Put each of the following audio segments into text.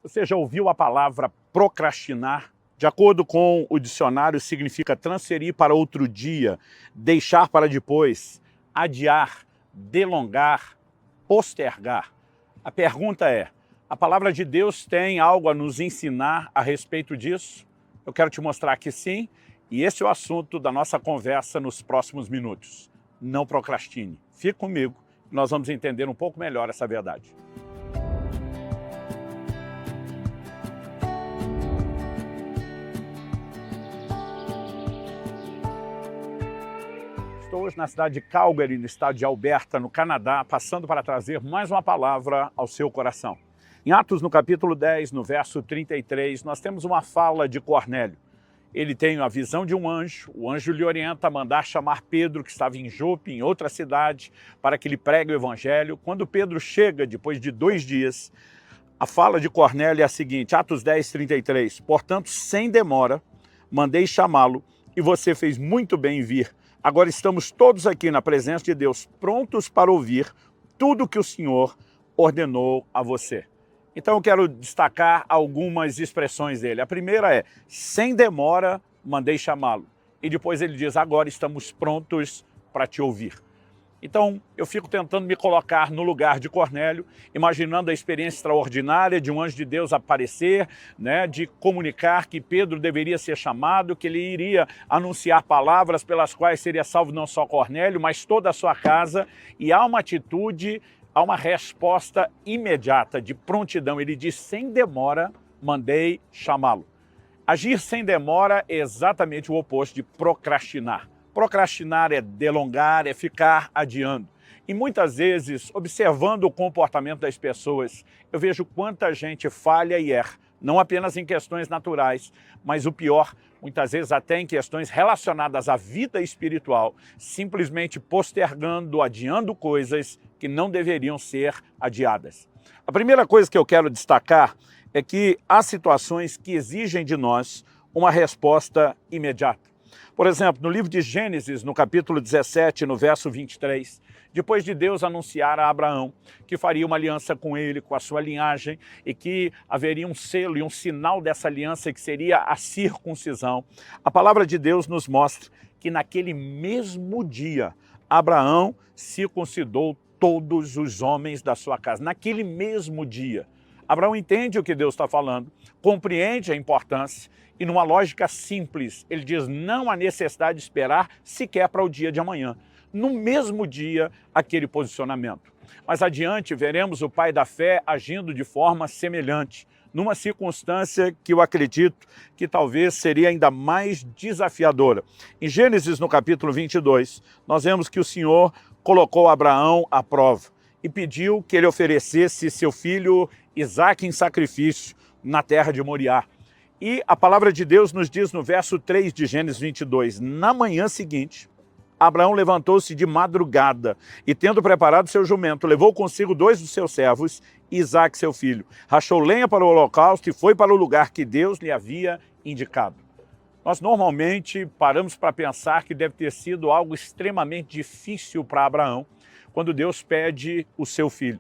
Você já ouviu a palavra procrastinar? De acordo com o dicionário, significa transferir para outro dia, deixar para depois, adiar, delongar, postergar. A pergunta é, a palavra de Deus tem algo a nos ensinar a respeito disso? Eu quero te mostrar que sim, e esse é o assunto da nossa conversa nos próximos minutos. Não procrastine. Fique comigo, nós vamos entender um pouco melhor essa verdade. Estou hoje na cidade de Calgary, no estado de Alberta, no Canadá, passando para trazer mais uma palavra ao seu coração. Em Atos, no capítulo 10, no verso 33, nós temos uma fala de Cornélio. Ele tem a visão de um anjo, o anjo lhe orienta a mandar chamar Pedro, que estava em Jope, em outra cidade, para que ele pregue o evangelho. Quando Pedro chega, depois de 2 dias, a fala de Cornélio é a seguinte, Atos 10, 33, portanto, sem demora, mandei chamá-lo, e você fez muito bem em vir. Agora estamos todos aqui na presença de Deus, prontos para ouvir tudo que o Senhor ordenou a você. Então eu quero destacar algumas expressões dele. A primeira é, sem demora, mandei chamá-lo. E depois ele diz, agora estamos prontos para te ouvir. Então eu fico tentando me colocar no lugar de Cornélio, imaginando a experiência extraordinária de um anjo de Deus aparecer, de comunicar que Pedro deveria ser chamado, que ele iria anunciar palavras pelas quais seria salvo não só Cornélio, mas toda a sua casa. E há uma atitude, há uma resposta imediata, de prontidão. Ele diz, sem demora, mandei chamá-lo. Agir sem demora é exatamente o oposto de procrastinar. Procrastinar é delongar, é ficar adiando. E muitas vezes, observando o comportamento das pessoas, eu vejo quanta gente falha e erra, não apenas em questões naturais, mas o pior, muitas vezes até em questões relacionadas à vida espiritual, simplesmente postergando, adiando coisas que não deveriam ser adiadas. A primeira coisa que eu quero destacar é que há situações que exigem de nós uma resposta imediata. Por exemplo, no livro de Gênesis, no capítulo 17, no verso 23, depois de Deus anunciar a Abraão que faria uma aliança com ele, com a sua linhagem, e que haveria um selo e um sinal dessa aliança que seria a circuncisão, a palavra de Deus nos mostra que naquele mesmo dia, Abraão circuncidou todos os homens da sua casa. Naquele mesmo dia. Abraão entende o que Deus está falando, compreende a importância e numa lógica simples, ele diz, não há necessidade de esperar sequer para o dia de amanhã. No mesmo dia, aquele posicionamento. Mais adiante, veremos o pai da fé agindo de forma semelhante, numa circunstância que eu acredito que talvez seria ainda mais desafiadora. Em Gênesis, no capítulo 22, nós vemos que o Senhor colocou Abraão à prova e pediu que ele oferecesse seu filho Isaque em sacrifício na terra de Moriá. E a palavra de Deus nos diz no verso 3 de Gênesis 22, na manhã seguinte, Abraão levantou-se de madrugada e, tendo preparado seu jumento, levou consigo 2 dos seus servos, Isaque seu filho, rachou lenha para o holocausto e foi para o lugar que Deus lhe havia indicado. Nós normalmente paramos para pensar que deve ter sido algo extremamente difícil para Abraão, quando Deus pede o seu filho.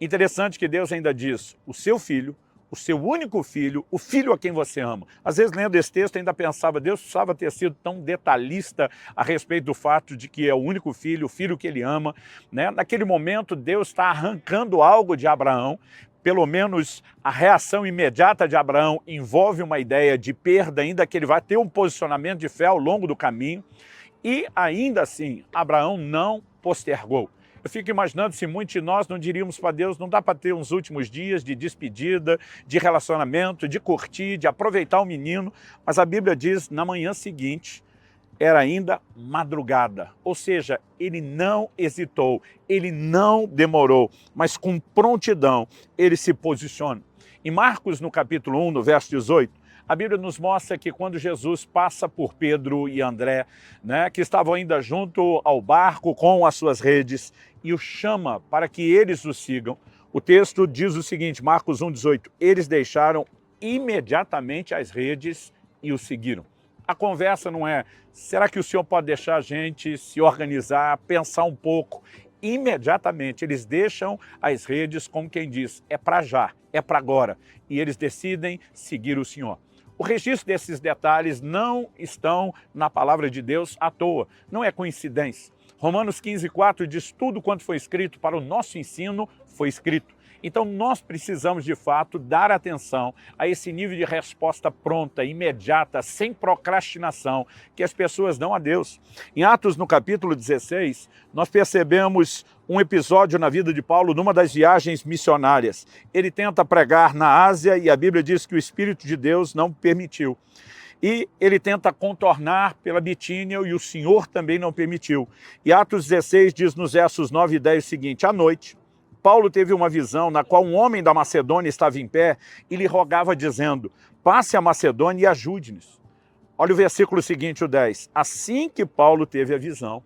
Interessante que Deus ainda diz, o seu filho, o seu único filho, o filho a quem você ama. Às vezes, lendo esse texto, ainda pensava, Deus precisava ter sido tão detalhista a respeito do fato de que é o único filho, o filho que ele ama. Naquele momento, Deus está arrancando algo de Abraão, pelo menos a reação imediata de Abraão envolve uma ideia de perda, ainda que ele vai ter um posicionamento de fé ao longo do caminho. E ainda assim, Abraão não postergou. Eu fico imaginando se muitos de nós não diríamos para Deus, não dá para ter uns últimos dias de despedida, de relacionamento, de curtir, de aproveitar o menino, mas a Bíblia diz, na manhã seguinte, era ainda madrugada, ou seja, ele não hesitou, ele não demorou, mas com prontidão ele se posiciona. Em Marcos, no capítulo 1, no verso 18, a Bíblia nos mostra que quando Jesus passa por Pedro e André, que estavam ainda junto ao barco com as suas redes, e o chama para que eles o sigam, o texto diz o seguinte, Marcos 1,18, eles deixaram imediatamente as redes e o seguiram. A conversa não é, será que o senhor pode deixar a gente se organizar, pensar um pouco Imediatamente eles deixam as redes como quem diz, é para já, é para agora, e eles decidem seguir o Senhor. O registro desses detalhes não estão na palavra de Deus à toa, não é coincidência. Romanos 15:4 diz: tudo quanto foi escrito para o nosso ensino foi escrito. Então nós precisamos de fato dar atenção a esse nível de resposta pronta, imediata, sem procrastinação, que as pessoas dão a Deus. Em Atos, no capítulo 16, nós percebemos um episódio na vida de Paulo numa das viagens missionárias. Ele tenta pregar na Ásia e a Bíblia diz que o Espírito de Deus não permitiu. E ele tenta contornar pela Bitínia e o Senhor também não permitiu. E Atos 16 diz nos versos 9 e 10 o seguinte: à noite, Paulo teve uma visão na qual um homem da Macedônia estava em pé e lhe rogava dizendo: passe a Macedônia e ajude-nos. Olha o versículo seguinte, o 10. Assim que Paulo teve a visão,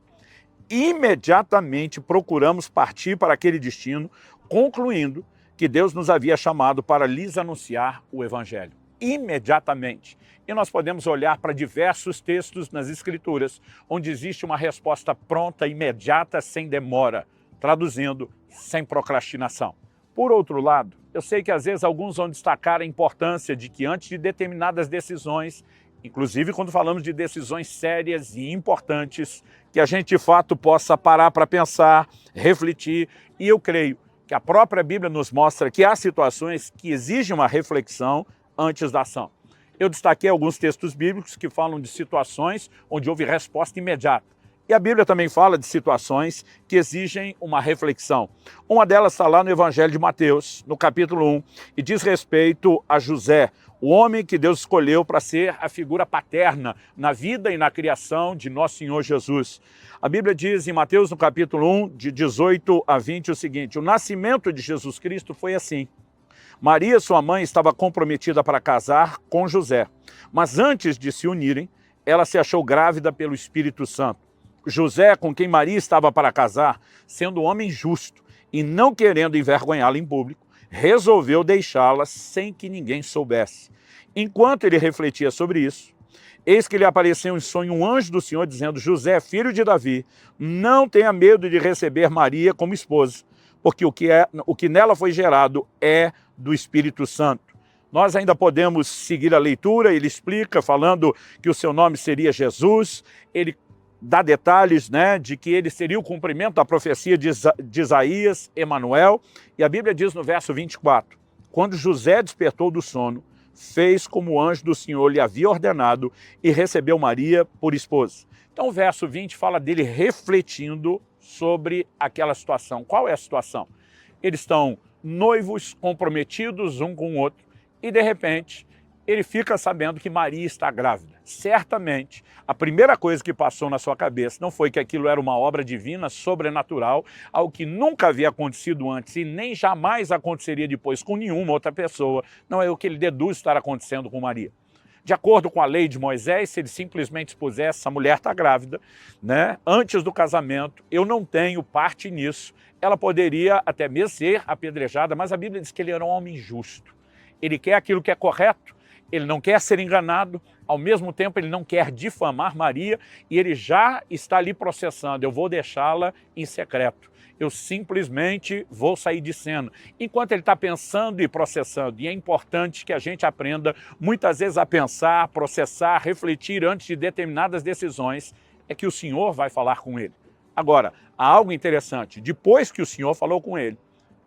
imediatamente procuramos partir para aquele destino, concluindo que Deus nos havia chamado para lhes anunciar o Evangelho. Imediatamente. E nós podemos olhar para diversos textos nas Escrituras, onde existe uma resposta pronta, imediata, sem demora. Traduzindo, sem procrastinação. Por outro lado, eu sei que às vezes alguns vão destacar a importância de que antes de determinadas decisões, inclusive quando falamos de decisões sérias e importantes, que a gente de fato possa parar para pensar, refletir, e eu creio que a própria Bíblia nos mostra que há situações que exigem uma reflexão antes da ação. Eu destaquei alguns textos bíblicos que falam de situações onde houve resposta imediata. E a Bíblia também fala de situações que exigem uma reflexão. Uma delas está lá no Evangelho de Mateus, no capítulo 1, e diz respeito a José, o homem que Deus escolheu para ser a figura paterna na vida e na criação de nosso Senhor Jesus. A Bíblia diz em Mateus, no capítulo 1, de 18 a 20, o seguinte: o nascimento de Jesus Cristo foi assim. Maria, sua mãe, estava comprometida para casar com José, mas antes de se unirem, ela se achou grávida pelo Espírito Santo. José, com quem Maria estava para casar, sendo um homem justo e não querendo envergonhá-la em público, resolveu deixá-la sem que ninguém soubesse. Enquanto ele refletia sobre isso, eis que lhe apareceu em sonho um anjo do Senhor dizendo: José, filho de Davi, não tenha medo de receber Maria como esposa, porque o que nela foi gerado é do Espírito Santo. Nós ainda podemos seguir a leitura, ele explica, falando que o seu nome seria Jesus, ele dá detalhes, de que ele seria o cumprimento da profecia de Isaías, Emanuel, e a Bíblia diz no verso 24, quando José despertou do sono, fez como o anjo do Senhor lhe havia ordenado e recebeu Maria por esposa. Então o verso 20 fala dele refletindo sobre aquela situação. Qual é a situação? Eles estão noivos, comprometidos um com o outro, e de repente ele fica sabendo que Maria está grávida. Certamente, a primeira coisa que passou na sua cabeça não foi que aquilo era uma obra divina, sobrenatural, algo que nunca havia acontecido antes e nem jamais aconteceria depois com nenhuma outra pessoa. Não é o que ele deduz estar acontecendo com Maria. De acordo com a lei de Moisés, se ele simplesmente expusesse, essa mulher está grávida, antes do casamento, eu não tenho parte nisso. Ela poderia até mesmo ser apedrejada, mas a Bíblia diz que ele era um homem justo. Ele quer aquilo que é correto, ele não quer ser enganado, ao mesmo tempo ele não quer difamar Maria e ele já está ali processando, eu vou deixá-la em secreto, eu simplesmente vou sair de cena. Enquanto ele está pensando e processando, e é importante que a gente aprenda muitas vezes a pensar, processar, refletir antes de determinadas decisões, é que o Senhor vai falar com ele. Agora, há algo interessante, depois que o Senhor falou com ele,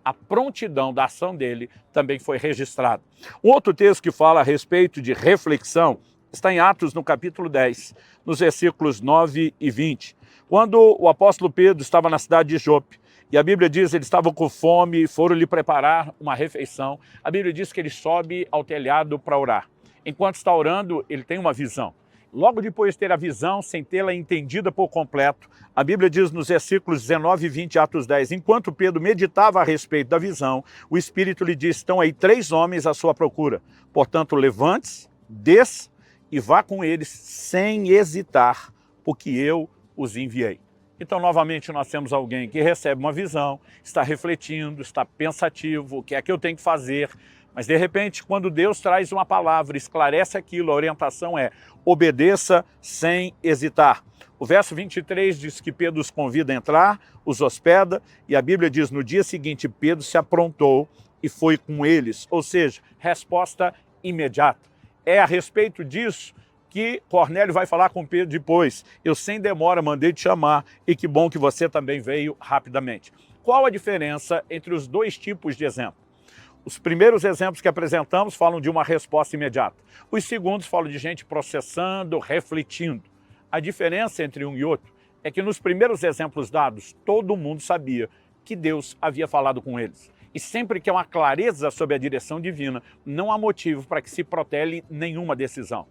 a prontidão da ação dele também foi registrada. Um outro texto que fala a respeito de reflexão está em Atos, no capítulo 10, nos versículos 9 e 20. Quando o apóstolo Pedro estava na cidade de Jope, e a Bíblia diz que eles estavam com fome e foram lhe preparar uma refeição, a Bíblia diz que ele sobe ao telhado para orar. Enquanto está orando, ele tem uma visão. Logo depois de ter a visão, sem tê-la entendida por completo, a Bíblia diz nos versículos 19 e 20, Atos 10, enquanto Pedro meditava a respeito da visão, o Espírito lhe disse: estão aí 3 homens à sua procura. Portanto, levante-se, desça e vá com eles sem hesitar, porque eu os enviei. Então, novamente, nós temos alguém que recebe uma visão, está refletindo, está pensativo, o que é que eu tenho que fazer, Mas de repente, quando Deus traz uma palavra, esclarece aquilo, a orientação é: obedeça sem hesitar. O verso 23 diz que Pedro os convida a entrar, os hospeda, e a Bíblia diz: no dia seguinte Pedro se aprontou e foi com eles. Ou seja, resposta imediata. É a respeito disso que Cornélio vai falar com Pedro depois. Eu sem demora mandei te chamar e que bom que você também veio rapidamente. Qual a diferença entre os dois tipos de exemplo? Os primeiros exemplos que apresentamos falam de uma resposta imediata. Os segundos falam de gente processando, refletindo. A diferença entre um e outro é que nos primeiros exemplos dados, todo mundo sabia que Deus havia falado com eles. E sempre que há uma clareza sobre a direção divina, não há motivo para que se protele nenhuma decisão.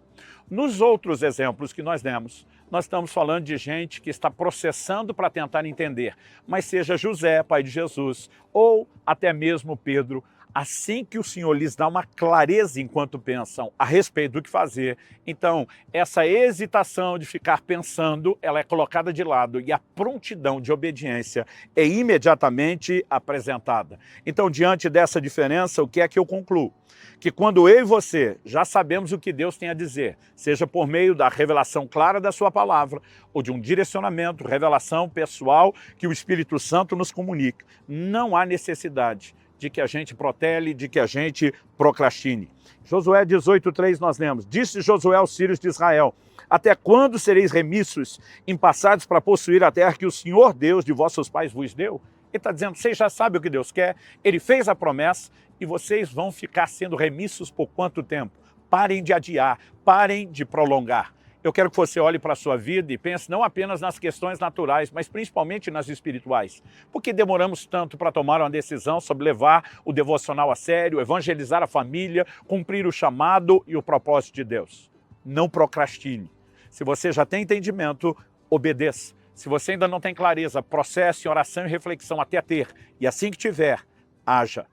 Nos outros exemplos que nós demos, nós estamos falando de gente que está processando para tentar entender, mas seja José, pai de Jesus, ou até mesmo Pedro, assim que o Senhor lhes dá uma clareza enquanto pensam a respeito do que fazer, então essa hesitação de ficar pensando, ela é colocada de lado e a prontidão de obediência é imediatamente apresentada. Então, diante dessa diferença, o que é que eu concluo? Que quando eu e você já sabemos o que Deus tem a dizer, seja por meio da revelação clara da sua palavra, ou de um direcionamento, revelação pessoal que o Espírito Santo nos comunica, não há necessidade de que a gente protele, de que a gente procrastine. Josué 18:3 nós lemos: disse Josué aos filhos de Israel: até quando sereis remissos em passados para possuir a terra que o Senhor Deus de vossos pais vos deu? Ele está dizendo: vocês já sabem o que Deus quer, Ele fez a promessa e vocês vão ficar sendo remissos por quanto tempo? Parem de adiar, parem de prolongar. Eu quero que você olhe para a sua vida e pense não apenas nas questões naturais, mas principalmente nas espirituais. Por que demoramos tanto para tomar uma decisão sobre levar o devocional a sério, evangelizar a família, cumprir o chamado e o propósito de Deus? Não procrastine. Se você já tem entendimento, obedeça. Se você ainda não tem clareza, processe em oração e reflexão até ter. E assim que tiver, haja.